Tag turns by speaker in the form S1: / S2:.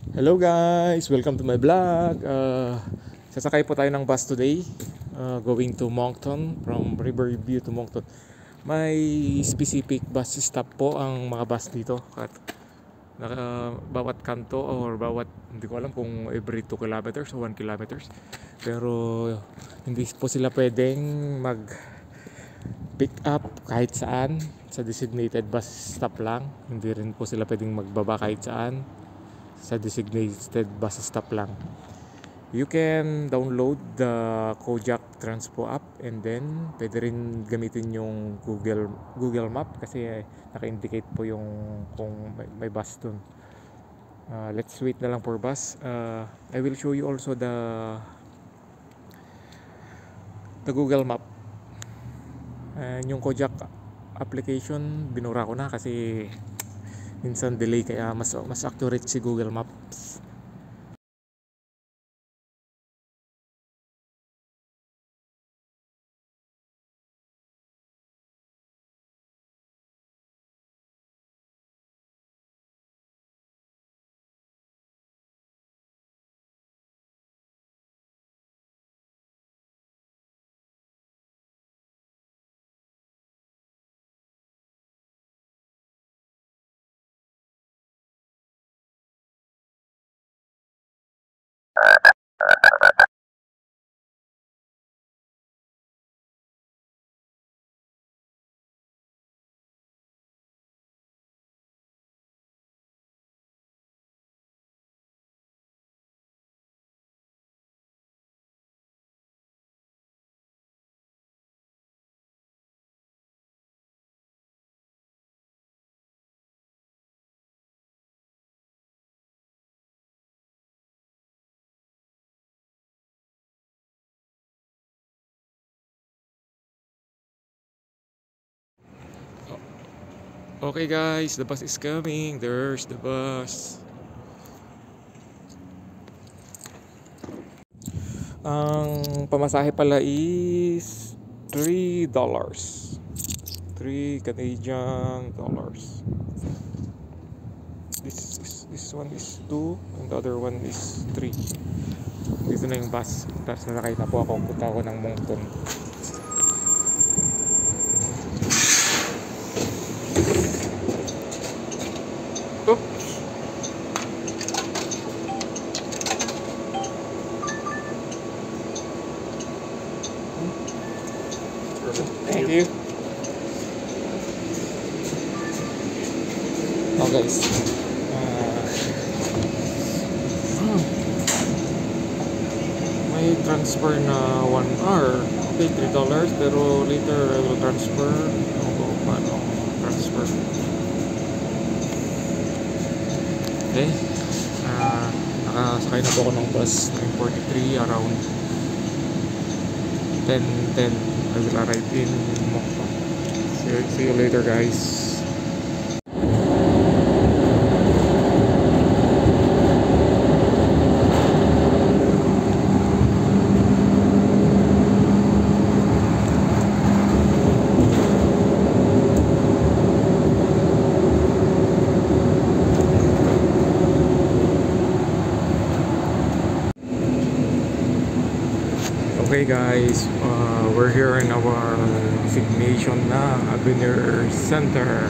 S1: Hello guys! Welcome to my vlog. Sasakay po tayo ng bus today, going to Moncton, from Riverview to Moncton. May specific bus stop po ang mga bus dito at bawat kanto or bawat, hindi ko alam kung every 2 kilometers o 1 kilometers, pero hindi po sila pwedeng mag pick up kahit saan sa designated bus stop lang. Hindi rin po sila pwedeng magbaba kahit saan sa designated bus stop lang. You can download the Kojak Transpo app and then pwede rin gamitin yung Google Map kasi naka-indicate po yung kung may bus dun. Let's wait na lang for bus. I will show you also the Google Map. Yung Kojak application binura ko na kasi minsan delay, kaya mas accurate si Google Maps. Okay guys, the bus is coming. There's the bus. Ang pamasahe pala is $3. 3 Canadian dollars. This one is 2 and the other one is 3. Dito na yung bus. Tapos nasakay na po ako. Punta ako ng Moncton. Thank you. Oh guys, may transfer na 1 hour. Okay, $3, pero later I will transfer. Paano transfer? Okay, nakasakay na po ako ng bus 9:43, around 10:10 I will arrive in Moncton. See you later guys. Okay guys, we're here in our destination na Avenir Center.